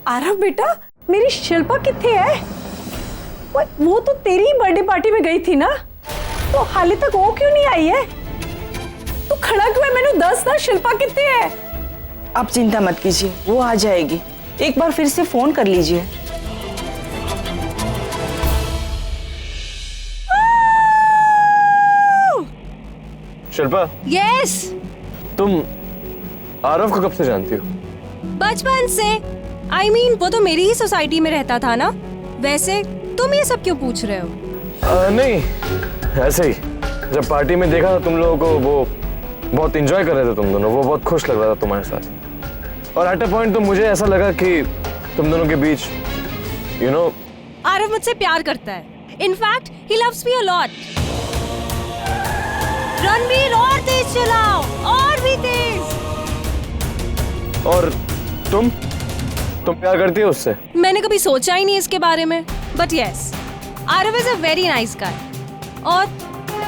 आरव बेटा, मेरी शिल्पा किथे है? वो तो तेरी बर्थडे पार्टी में गई थी ना, तो हाले तक वो क्यों नहीं आई है? तू खड़ा क्यों है? मैंने दस ना, शिल्पा किथे है? आप चिंता मत कीजिए, वो आ जाएगी। एक बार फिर से फोन कर लीजिए। शिल्पा। यस। तुम आरव को कब से जानती हो? बचपन से। I mean, वो तो मेरी ही सोसाइटी में रहता था ना। वैसे तुम ये सब क्यों पूछ रहे हो? नहीं, ऐसे ही। जब पार्टी में देखा था तुम लोगों को, वो बहुत एंजॉय कर रहे थे तुम दोनों, वो बहुत खुश लग रहा था तुम्हारे साथ। और एट अ पॉइंट तो मुझे ऐसा लगा कि तुम दोनों के बीच आरव मुझसे प्यार करता है। In fact he loves me a lot. Ranveer, और तेज चलाओ, और भी तेज। और तुम प्यार करती हो उससे? मैंने कभी सोचा ही नहीं इसके बारे में, but yes, Aarav is a very nice guy. और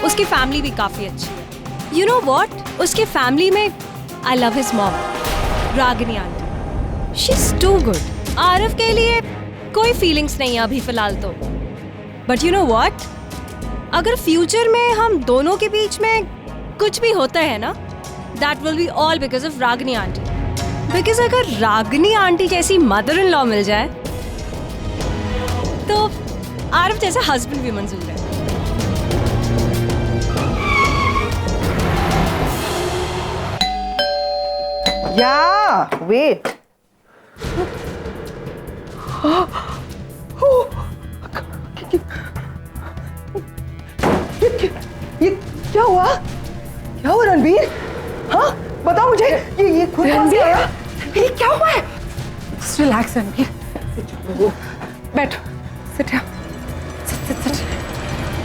उसकी फैमिली भी काफी अच्छी है। यू नो व्हाट, उसकी फैमिली में I love his mom, Ragini aunty. She is too good. Aarav के लिए कोई फीलिंग्स नहीं है अभी फिलहाल तो। बट यू नो व्हाट, अगर फ्यूचर में हम दोनों के बीच में कुछ भी होता है ना, that will be all because of Ragini aunty. Because अगर रागिनी आंटी जैसी मदर इन लॉ मिल जाए तो आरव जैसा हस्बैंड भी मंजूर है। या वेट। ये क्या हुआ? क्या हुआ रणवीर? हाँ बताओ मुझे, ये खुद कहाँ से आया? ये क्या हुआ है? रिलैक्स रणवीर, बैठो, सिट।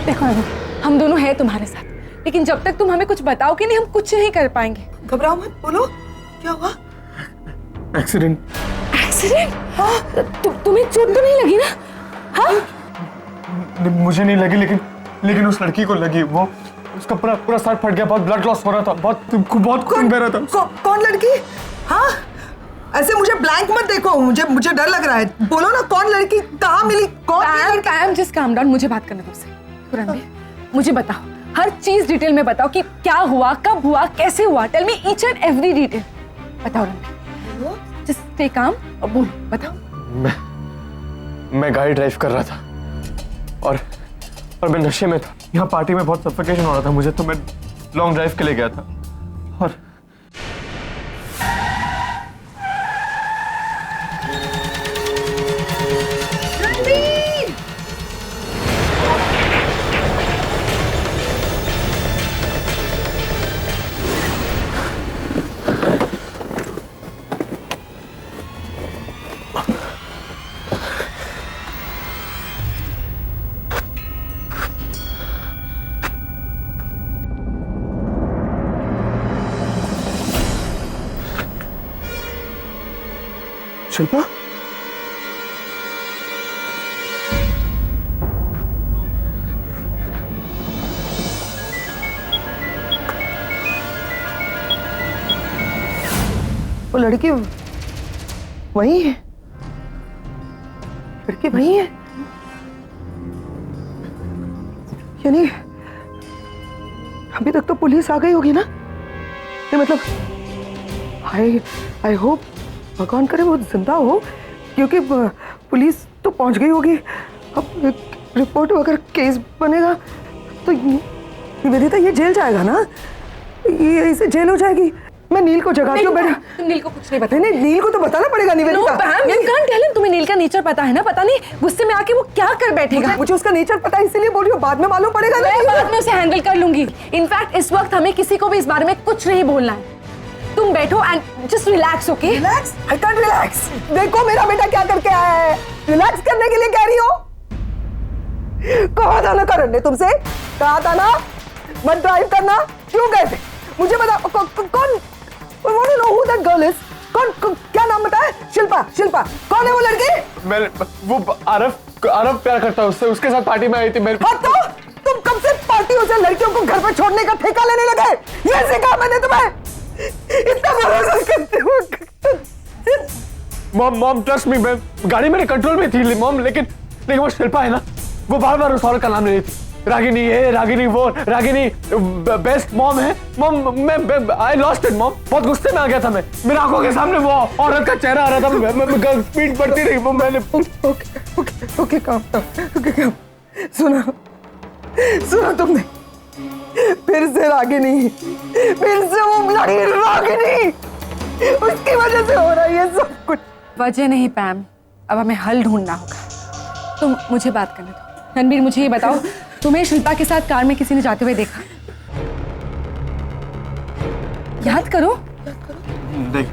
देखो हम दोनों हैं तुम्हारे साथ, लेकिन जब तक तुम हमें कुछ बताओगे नहीं, हम कुछ नहीं कर पाएंगे। घबराओ मत, बोलो क्या हुआ? एक्सीडेंट। एक्सीडेंट? हाँ, तुम्हें चोट तो नहीं लगी ना? हाँ? मुझे नहीं लगी, लेकिन उस लड़की को लगी। वो उसका पूरा सर फट गया, बहुत ब्लड लॉस हो रहा था, बहुत खून बह रहा था। कौन लड़की? हाँ ऐसे मुझे ब्लैंक मत देखो, मुझे डर लग रहा है। बोलो ना, कौन लड़की, कहाँ मिली? कौन? जस्ट काम डाउन, मुझे बात करने दो तुमसे। रणवीर मुझे बताओ, हर चीज डिटेल में बताओ कि क्या हुआ, कब हुआ, कैसे हुआ। Tell me each and every detail. बताओ रणवीर, जस्ट स्टे काम और बोलो, बताओ। मैं गाड़ी ड्राइव कर रहा था और मैं नशे में था। यहाँ पार्टी में बहुत सफोकेशन हो रहा था मुझे, तो मैं लॉन्ग ड्राइव के लिए गया था और शिल्पा? वो लड़की वही है? लड़की वही है? यानी अभी तक तो पुलिस आ गई होगी ना? ये मतलब आई होप भगवान करे वो जिंदा हो, क्योंकि पुलिस तो पहुंच गई होगी। अब रिपोर्ट वगैरह केस बनेगा तो निवेदिता ये जेल जाएगा ना? ये इसे जेल हो जाएगी। मैं नील को जगा क्यों बैठा? नील को कुछ नहीं पता। नहीं, नील को तो बताना पड़ेगा Nivedita. No, Pam, you can't tell him। तुम्हें नील का नेचर पता है ना? पता नहीं गुस्से में आके वो क्या कर बैठेगा। मुझे उसका नेचर पता है, इसीलिए बोल रही हूँ, बाद में मालूम पड़ेगा ना। मैं बाद में उसे हैंडल कर लूंगी। इनफैक्ट इस वक्त हमें किसी को भी इस बारे में कुछ नहीं बोलना है। तुम बैठो and just relax, okay? Relax? I can't relax. देखो मेरा बेटा क्या करके आया है। रिलैक्स करने के लिए कह रही हो? कहा था ना करण ने तुमसे, कहा था ना मत ड्राइव करना, क्यों गए थे? मुझे बता कौन? I want to know who that girl is. कौन, क्या नाम बताया? शिल्पा। कौन है वो लड़की? वो आरव प्यार करता है उससे, उसके साथ पार्टी में आई थी। हाँ तो तुम कब से पार्टियों से लड़कियों को घर पर छोड़ने का ठेका लेने लगे? ये सिखा मैंने तुम्हें? इतना भरोसा करते हो? मॉम ट्रस्ट मी, मैं गाड़ी मेरे कंट्रोल में थी मॉम, लेकिन वो शिल्पा है ना, वो बार बार उस औरत का नाम ले रही थी। रागिनी ये, रागिनी वो, रागिनी बेस्ट मॉम है मॉम। मैं आई लॉस्ट इट मॉम, बहुत गुस्से में आ गया था मैं। मेरी आंखों के सामने वो औरत का चेहरा आ रहा था, मैं स्पीड बढ़ती रही वो। मैंने ओके काम सुना तुमने, फिर से रागिनी, फिर से वो ब्लडी रागिनी, उसकी वजह से हो रहा है ये सब कुछ। वजह नहीं पैम, अब हमें हल ढूंढना होगा। तुम मुझे बात करने दो। रणबीर मुझे ये बताओ, तुम्हें शिल्पा के साथ कार में किसी ने जाते हुए देखा? याद करो। नहीं।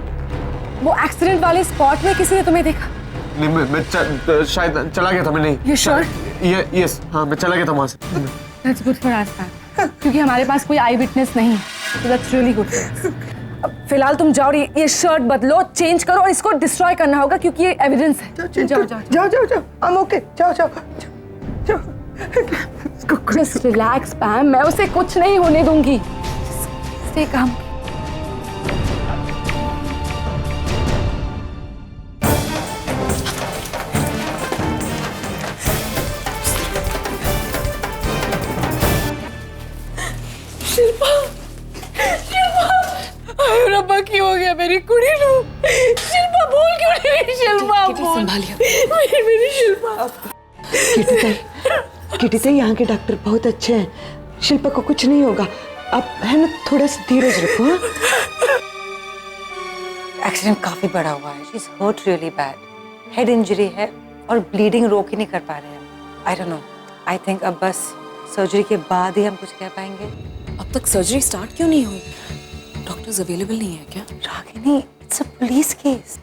वो एक्सीडेंट वाले स्पॉट में किसी ने तुम्हें देखा? नहीं, मैं शायद चला गया था। मैं नहीं। You sure? यस, हाँ मैं चला गया था वहां से। That's good for us, पैम, क्योंकि हमारे पास कोई आई विटनेस नहीं है। So that's really good for us. अब फिलहाल तुम जाओ, ये शर्ट बदलो, चेंज करो और इसको डिस्ट्रॉय करना होगा क्योंकि ये एविडेंस है। जाओ। I'm okay, जाओ। Just relax, पैम, मैं उसे कुछ नहीं होने दूंगी। Stay calm. रब्बा की हो गया मेरी कुड़ी नु। शिल्पा बोल क्यों नहीं? शिल्पा बोल। संभालिए मेरी शिल्पा। किटी से यहाँ के डॉक्टर बहुत अच्छे हैं, शिल्पा को कुछ नहीं होगा। आप है ना, थोड़ा सा धीरज रखो। एक्सीडेंट काफी बड़ा हुआ है, she is hurt really bad, head injury है और ब्लीडिंग रोक ही नहीं कर पा रहे हैं। I don't know, I think अब बस सर्जरी के बाद ही हम कुछ कह पाएंगे। अब तक सर्जरी स्टार्ट क्यों नहीं हुई? डॉक्टर्स अवेलेबल नहीं है क्या? Ragini, it's a police case.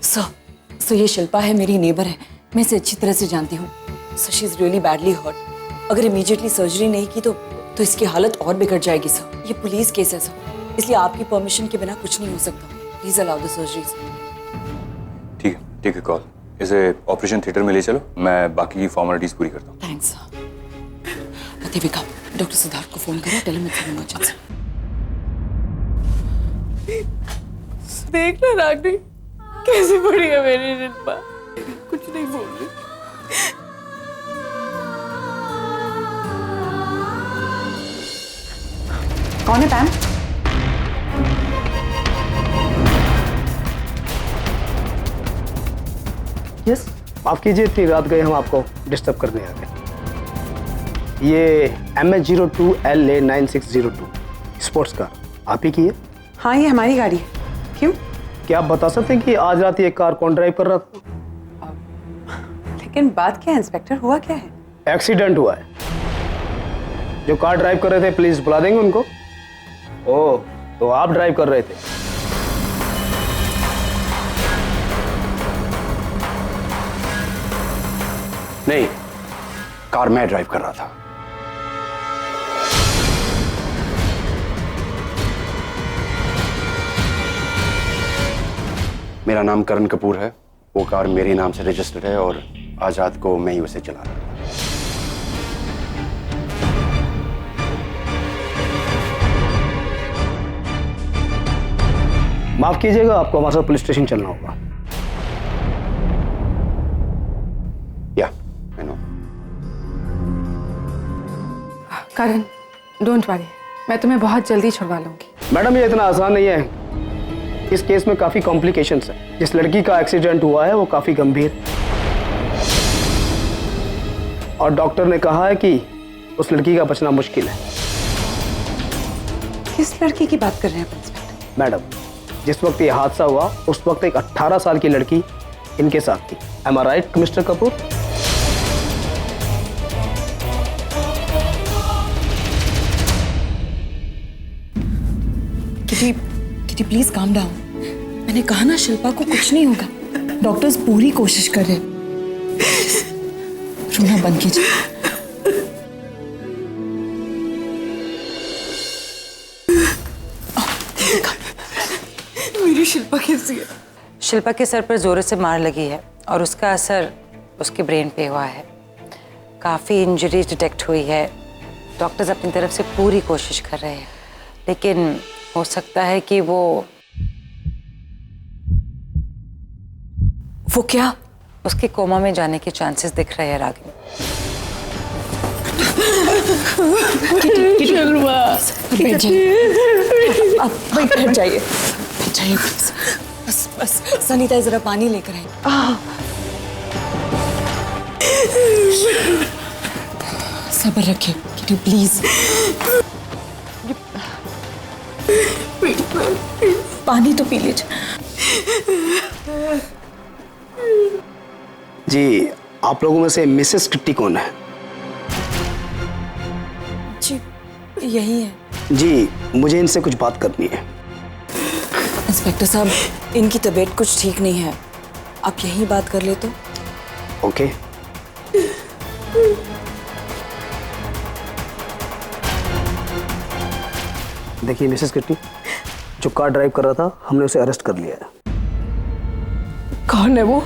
Sir ये शिल्पा है, मेरी नेबर है, मैं इसे अच्छी तरह से जानती हूँ। Sir she is really badly hurt. अगर इमीडिएटली सर्जरी नहीं की तो इसकी हालत और बिगड़ जाएगी सर। ये पुलिस केस है सर, इसलिए आपकी परमिशन के बिना कुछ नहीं हो सकता। Please allow the surgery. ठीक है कॉल। इसे ऑपरेशन थिएटर में ले चलो, मैं बाकी की फॉर्मेलिटीज पूरी करता हूँ। Thanks sir. Devika, doctor Siddharth को फोन करो, tell him it's an emergency. देख ना रागिनी कैसी पड़ी है मेरी शिल्पा, कुछ नहीं बोल रही। कौन है पैम? यस, माफ कीजिए, इतनी रात गए हम आपको डिस्टर्ब करने आ गए। ये MS02LA9602 स्पोर्ट्स कार आप ही की है? हाँ, ये हमारी गाड़ी है। क्यों? क्या आप बता सकते हैं कि आज रात ये कार कौन ड्राइव कर रहा था? लेकिन बात क्या है इंस्पेक्टर, हुआ क्या है? एक्सीडेंट हुआ है। जो कार ड्राइव कर रहे थे प्लीज बुला देंगे उनको। ओह, तो आप ड्राइव कर रहे थे? नहीं, कार मैं ड्राइव कर रहा था। मेरा नाम करण कपूर है, वो कार मेरे नाम से रजिस्टर्ड है और आज रात को मैं ही उसे चला रहा था। माफ कीजिएगा, आपको हमारे साथ पुलिस स्टेशन चलना होगा। या, I know. Karan, don't worry, मैं तुम्हें बहुत जल्दी छुड़वा लूंगी। मैडम, ये इतना आसान नहीं है। इस केस में काफी कॉम्प्लिकेशंस है। जिस लड़की का एक्सीडेंट हुआ है वो काफी गंभीर, और डॉक्टर ने कहा है कि उस लड़की का बचना मुश्किल है। किस लड़की की बात कर रहे हैं आप इंस्पेक्टर? मैडम, जिस वक्त ये हादसा हुआ उस वक्त एक 18 साल की लड़की इनके साथ थी। Am I right mister Kapoor? Kitty please calm down. मैंने कहा ना शिल्पा को कुछ नहीं होगा। डॉक्टर्स पूरी कोशिश कर रहे हैं। रोना बंद कीजिए। मेरी शिल्पा कैसी है? शिल्पा के सर पर जोरों से मार लगी है और उसका असर उसके ब्रेन पे हुआ है। काफ़ी इंजरीज डिटेक्ट हुई है। डॉक्टर्स अपनी तरफ से पूरी कोशिश कर रहे हैं, लेकिन हो सकता है कि वो वो क्या? उसके कोमा में जाने के चांसेस दिख रहे हैं रागिनी। बैठ जाइए, आप बैठ जाइए, प्लीज। बस सनीता जरा पानी लेकर आई। सब्र रखिए किटी, प्लीज। पानी तो पी लीजिए। जी, आप लोगों में से मिसेस किट्टी कौन है? जी यही है। जी, मुझे इनसे कुछ बात करनी है। इंस्पेक्टर साहब, इनकी तबीयत कुछ ठीक नहीं है, आप यहीं बात कर ले तो। ओके। देखिए मिसेस किट्टी, जो कार ड्राइव कर रहा था हमने उसे अरेस्ट कर लिया है। कौन है वो?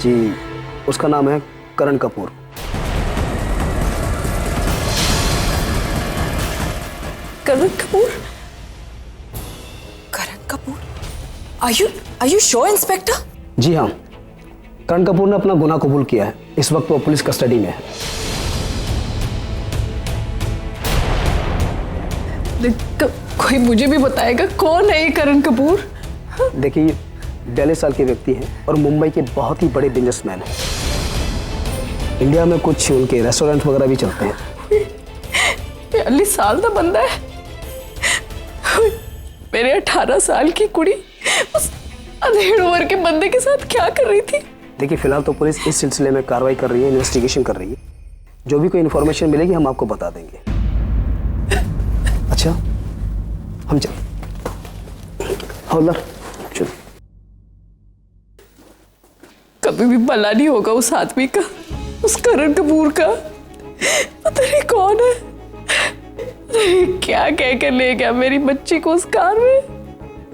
जी, उसका नाम है Karan Kapoor. Karan Kapoor? Karan Kapoor? Are you sure, inspector? जी हाँ, करण कपूर ने अपना गुनाह कबूल किया है। इस वक्त वो पुलिस कस्टडी में है। कोई मुझे भी बताएगा कौन है ये करण कपूर? देखिए, 42 साल के व्यक्ति हैं और मुंबई के बहुत ही बड़े बिजनेसमैन हैं। इंडिया में कुछ उनके रेस्टोरेंट वगैरह भी चलते हैं। 42 साल का बंदा है। मेरे 18 साल की कुड़ी उस अधेड़ उम्र के बंदे के साथ क्या कर रही थी? देखिए, फिलहाल तो पुलिस इस सिलसिले में कार्रवाई कर रही है, इन्वेस्टिगेशन कर रही है। जो भी कोई इन्फॉर्मेशन मिलेगी हम आपको बता देंगे। अच्छा, हम चल। हवलदार चल। कभी भी भला नहीं होगा उस आदमी का, उस करण कपूर का। पता नहीं कौन है, क्या कह कर ले गया मेरी बच्ची को उस कार में।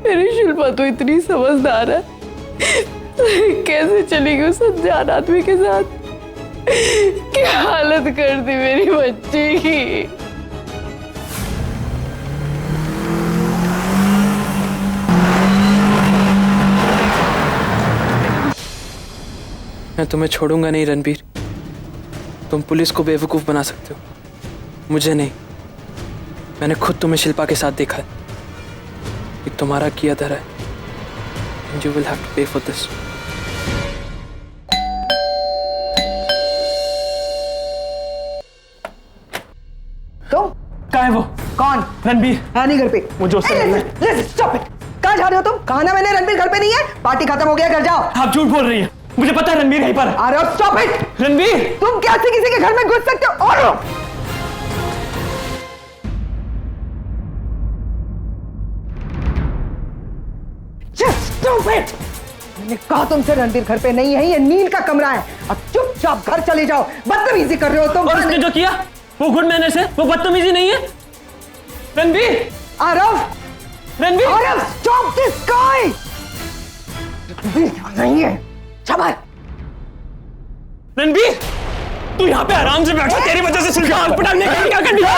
मेरी शिल्पा तो इतनी समझदार है, कैसे चली गई उस अनजान आदमी के साथ। क्या हालत कर दी मेरी बच्ची की। मैं तुम्हें छोड़ूंगा नहीं रणबीर। तुम पुलिस को बेवकूफ बना सकते हो, मुझे नहीं। मैंने खुद तुम्हें शिल्पा के साथ देखा है। ये तुम्हारा किया धरा है। You will have to pay for this. तुम? कहाँ है वो? कौन? रणबीर। है नहीं घर पे। मुझे उससे मिलना है। Stop it. कहाँ जा रहे हो तुम? कहा ना मैंने, रणबीर घर पे नहीं है। पार्टी खत्म हो गया, घर जाओ। आप झूठ बोल रही हैं। मुझे पता है रणबीर यहीं पर है। अरे स्टॉप इट। रणबीर! तुम कैसे किसी के घर में घुस सकते हो? और Stop it! मैंने कहा तुमसे रणबीर घर पे नहीं है, ये नील का कमरा है। अब चुपचाप घर चले जाओ। बदतमीजी कर रहे हो तुम। और उसने जो किया वो गुड मैनर्स है, वो बदतमीजी नहीं है। Ranbir! Aarav! Ranbir! Aarav, stop this guy! नहीं है। चमक! रणबीर! तू यहाँ पे आराम से बैठा, तेरी वजह से शिल्पा हॉस्पिटल में क्या करनी है?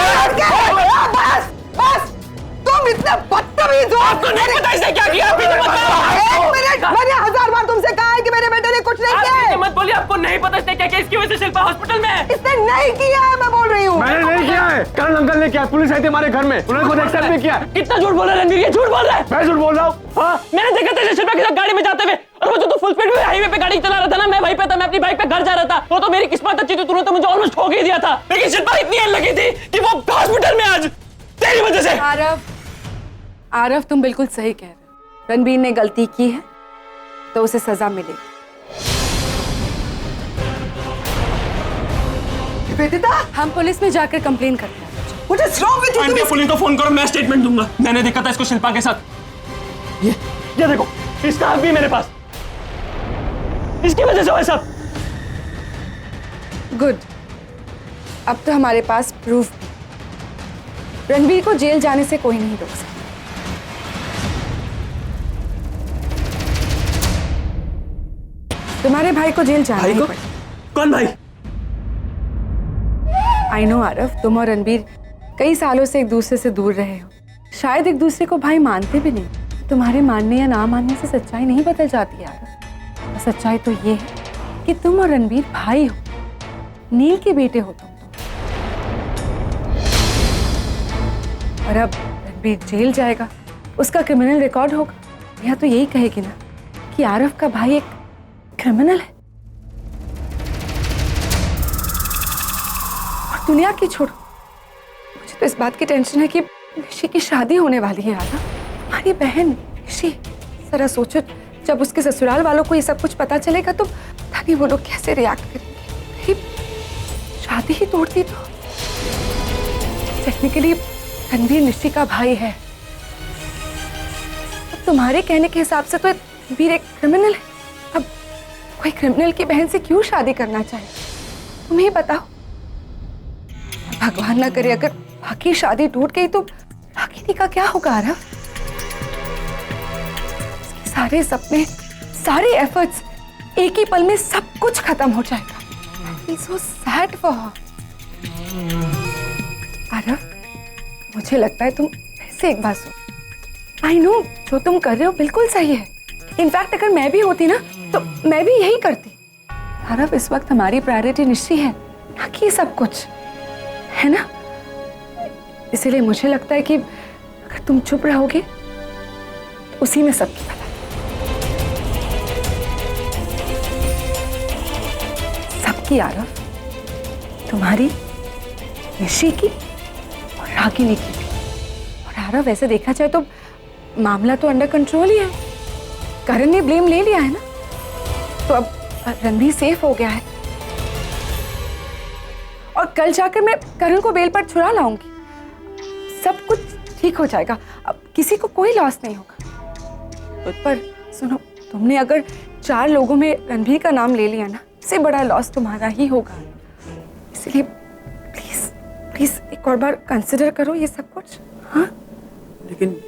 बस! बस! तुम इतने बदतमीज हो। आपको नहीं पता इसने क्या किया? अभी तो बताओ। 1 मिनट, मैंने 1000 बार तुमसे कहा है कि मेरे बेटे ने कुछ नहीं किया है। मत बोलिए, आपको नहीं पता इसने क्या किया। इसकी वजह से शिल्पा हॉस्पिटल में है। इसने नहीं किया है, मैं बोल रही हूँ। मैंने नहीं किया है। करण अंकल ने किया। पुलिस आई थी हमारे घर में, उन्होंने खुद एक्सेप्ट भी किया। कितना झूठ बोल रहा है रणबीर, ये झूठ बोल रहा है। मैं झूठ बोल रहा हूँ? हाँ, मैंने देखा था शिल्पा के साथ गाड़ी में जाते हुए, और वो जो फुल स्पीड में हाईवे पे गाड़ी चला रहा था ना, मैं वहीं पे था। मैं अपनी बाइक पे घर जा रहा था। वो तो मेरी किस्मत अच्छी थी, तूने तो मुझे ऑलमोस्ट ठोक ही दिया था। लेकिन शिल्पा इतनी लगी थी कि वो हॉस्पिटल में आज तेरी वजह से। आरव, तुम बिल्कुल सही कह रहे हो। रणबीर ने गलती की है तो उसे सजा मिलेगी। बेटा, हम पुलिस में जाकर कंप्लेन करते हैं। What is wrong with you? Aunty, police को फोन करो, मैं स्टेटमेंट दूंगा। मैंने देखा था इसको शिल्पा के साथ। ये देखो, इसका हाथ भी मेरे पास। इसकी वजह से हुआ सब। गुड, अब तो हमारे पास प्रूफ भी। रणबीर को जेल जाने से कोई नहीं रोक सकता। तुम्हारे भाई को जेल जाना भाई ही को? पड़ेगा। कौन भाई? आई नो आरव, तुम और रणबीर कई सालों से एक दूसरे से दूर रहे हो। शायद एक दूसरे को भाई मानते भी नहीं। तुम्हारे मानने या ना मानने से सच्चाई नहीं बदल जाती आरव। सच्चाई तो ये है कि तुम और रणबीर भाई हो, नील के बेटे हो तुम तो। और अब रणबीर जेल जाएगा, उसका क्रिमिनल रिकॉर्ड होगा, या तो यही कहेगी ना कि आरव का भाई एक क्रिमिनल है। और दुनिया की छोड़ो, मुझे तो इस बात की टेंशन है कि निशी की शादी होने वाली है। आधा हमारी बहन निशी, जरा सोचो जब उसके ससुराल वालों को ये सब कुछ पता चलेगा तो पता नहीं वो लोग कैसे रिएक्ट करेंगे। शादी ही तोड़ती तो। टेक्निकली रणबीर निशी का भाई है, अब तुम्हारे कहने के हिसाब से तो रणबीर एक क्रिमिनल है। अब कोई क्रिमिनल की बहन से क्यों शादी करना चाहे, तुम ही बताओ। भगवान ना करे अगर बाकी शादी टूट गई तो रागिनी का क्या होगा आरव? उसके सारे सपने, सारे एफर्ट्स एक ही पल में सब कुछ खत्म हो जाएगा। He's so sad for her. Aarav, मुझे लगता है तुम ऐसे एक बात सुनो। आई नो जो तुम कर रहे हो बिल्कुल सही है। इनफैक्ट अगर मैं भी होती ना तो मैं भी यही करती। आरव, इस वक्त हमारी प्रायोरिटी निश्चित है, ना कि सब कुछ, है ना? इसीलिए मुझे लगता है कि अगर तुम चुप रहोगे तो उसी में सबकी भलाई। सबकी आरव, तुम्हारी, निशी की और रागिनी की भी। और आरव, वैसे देखा जाए तो मामला तो अंडर कंट्रोल ही है। करण ने ब्लेम ले लिया है ना, तो अब रणबीर सेफ हो गया है और कल जाकर मैं करण को बेल पर छुड़ा लाऊंगी। सब कुछ ठीक हो जाएगा, अब किसी को कोई लॉस नहीं होगा। पर सुनो, तुमने अगर 4 लोगों में रणबीर का नाम ले लिया ना, इससे बड़ा लॉस तुम्हारा ही होगा। इसलिए प्लीज प्लीज एक और बार कंसिडर करो ये सब कुछ। हाँ, लेकिन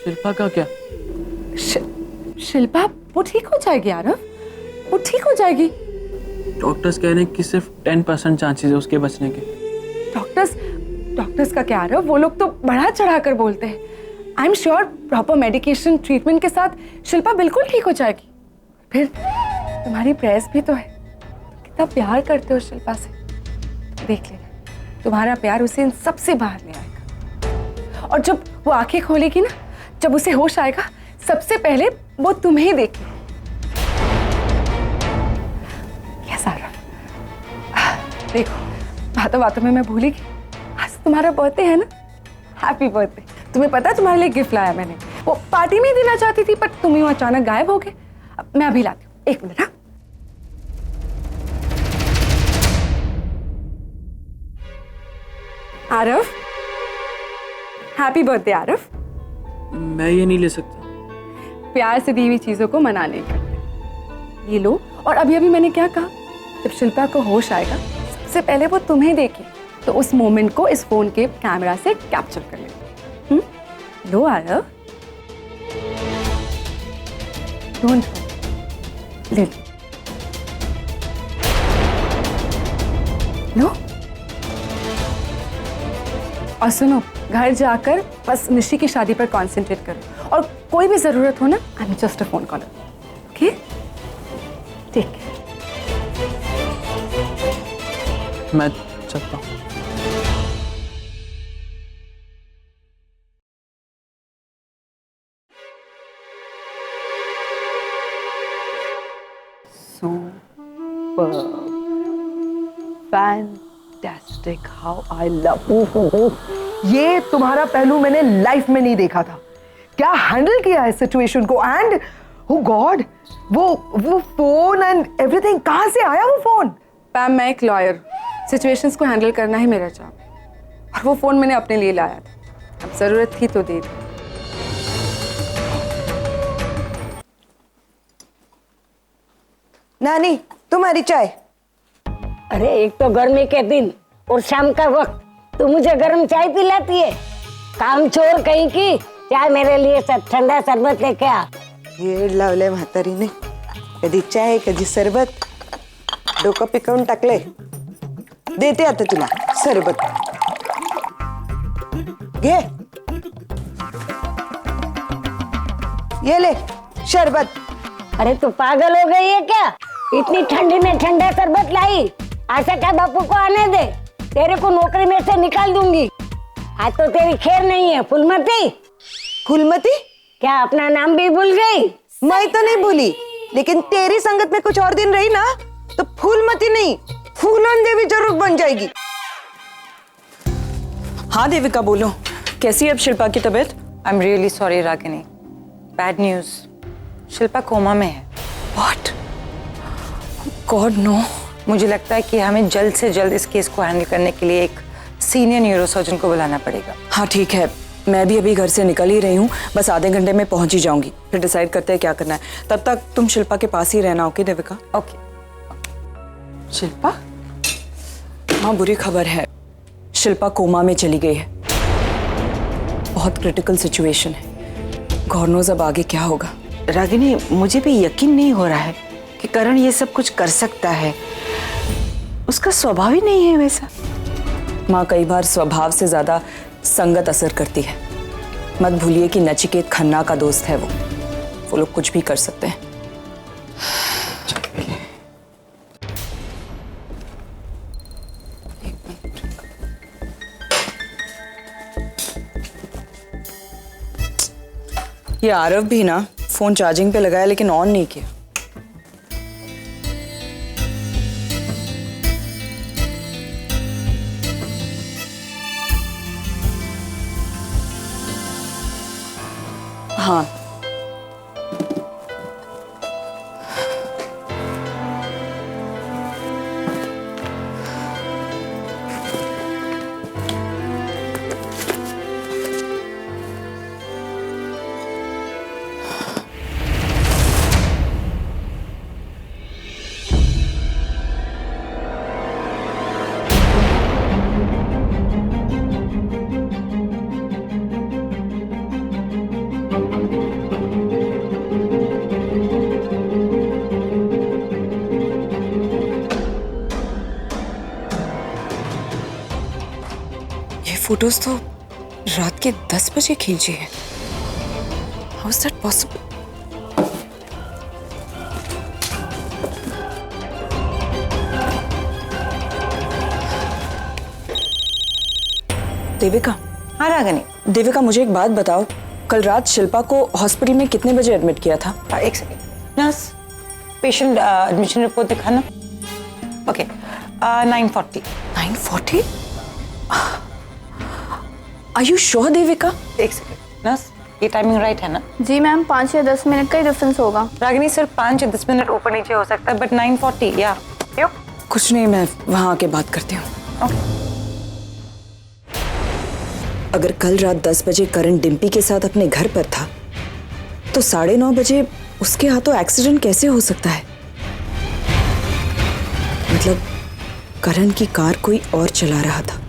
शिल्पा का क्या? शिल्पा वो ठीक हो जाएगी आरव, वो ठीक हो जाएगी। डॉक्टर्स कह रहे हैं कि सिर्फ 10% चांसेस है उसके बचने के। डॉक्टर्स का क्या रहा, वो लोग तो बढ़ा चढ़ा कर बोलते हैं। I am sure proper medication treatment के साथ शिल्पा बिल्कुल ठीक हो जाएगी। फिर तुम्हारी प्रेस भी तो है, कितना प्यार करते हो शिल्पा से, देख लेना तुम्हारा प्यार उसे इन सबसे बाहर ले आएगा। और जब वो आंखें खोलेगी ना, जब उसे होश आएगा, सबसे पहले वो तुम्हें देखेगी। देखो, बातों बातों में मैं भूली गई, आज तुम्हारा बर्थडे है ना। Happy birthday. तुम्हें पता है तुम्हारे लिए गिफ्ट लाया मैंने, वो पार्टी में ही देना चाहती थी पर तुम ही अचानक गायब हो गए। अब मैं अभी लाती हूँ, 1 मिनट। हाँ, आरव, हैप्पी बर्थडे आरव। मैं ये नहीं ले सकता। प्यार से दी हुई चीजों को मना नहीं करते। ये लो। और अभी अभी मैंने क्या कहा, जब शिल्पा को होश आएगा सबसे पहले वो तुम्हें देखे, तो उस मोमेंट को इस फोन के कैमरा से कैप्चर कर लेंगे। लो आरव, डोंट ले लो। और सुनो, घर जाकर बस निशी की शादी पर कॉन्सेंट्रेट करो और कोई भी जरूरत हो ना, I am just a phone caller. Okay, ठीक है। मैं चलता हूँ। Fantastic, how I love. ये तुम्हारा पहलू मैंने लाइफ में नहीं देखा था। क्या हैंडल किया है सिचुएशन को। एंड oh गॉड, वो फोन एंड एवरीथिंग, कहां से आया वो फोन? पैम, मैं एक लॉयर, सिचुएशंस को हैंडल करना ही मेरा जॉब है। और वो फोन मैंने अपने लिए लाया था, अब जरूरत थी तो दे दी। नानी, तुम्हारी चाय। अरे एक तो गर्मी के दिन और शाम का वक्त तू मुझे गर्म चाय पिलाती है। काम चोर कहीं की, चाय मेरे लिए ठंडा शरबत लेके आ। येड लावलंय म्हातारीने, कधी चाय कधी सरबत, डोकं पिकवून टाकले। देते आता तुला सरबत, घे। ये ले शरबत। अरे तू पागल हो गई है क्या? इतनी ठंडी में ठंडा शरबत लाई। आशा का बापू को आने दे, तेरे को नौकरी में से निकाल दूंगी। आज तो तेरी खैर नहीं है फूलमती। फूलमती? क्या अपना नाम भी भूल गई? मैं तो नहीं भूली, लेकिन तेरी संगत में कुछ और दिन रही ना तो फूलमती नहीं, फूलन देवी जरूर बन जाएगी। हाँ देविका बोलो, कैसी है अब शिल्पा की तबीयत? I am really sorry Ragini, bad news, Shilpa coma में है। व्हाट? God no. मुझे लगता है कि हमें जल्द से जल्द इस केस को हैंडल करने के लिए एक सीनियर न्यूरोसर्जन को बुलाना पड़ेगा। हाँ ठीक है, मैं भी अभी घर से निकल ही रही हूँ, बस आधे घंटे में पहुंच ही जाऊंगी, फिर डिसाइड करते हैं क्या करना है। तब तक तुम शिल्पा के पास ही रहना, ओके देविका? ओके। शिल्पा? हाँ बुरी खबर है, शिल्पा कोमा में चली गई है। बहुत क्रिटिकल सिचुएशन है, गॉड नोज़ अब आगे क्या होगा। रागिनी, मुझे भी यकीन नहीं हो रहा है कि करण ये सब कुछ कर सकता है, उसका स्वभाव ही नहीं है वैसा। माँ, कई बार स्वभाव से ज्यादा संगत असर करती है। मत भूलिए कि नचिकेत खन्ना का दोस्त है वो लोग कुछ भी कर सकते हैं। ये आरव भी ना फोन चार्जिंग पे लगाया लेकिन ऑन नहीं किया। हाँ फोटोज तो रात के 10 बजे खींची है। How is that possible? Devika. हाँ रागिनी। देविका, मुझे एक बात बताओ, कल रात शिल्पा को हॉस्पिटल में कितने बजे एडमिट किया था? एक second nurse, patient admission report दिखाना। Okay, 9:40। 9:40? Are you sure, Devika? एक सेकेंड नर्स, ये टाइमिंग राइट है ना? जी मैम, 5 या 10 मिनट का ही डिफरेंस होगा। रागिनी, सिर्फ 5 या 10 मिनट ऊपर नीचे हो सकता है, बट 9:40 या कुछ नहीं, मैं वहां आके बात करती हूँ। ओके। अगर कल रात 10 बजे करण डिम्पी के साथ अपने घर पर था तो 9:30 बजे उसके हाथों एक्सीडेंट कैसे हो सकता है? मतलब करण की कार कोई और चला रहा था।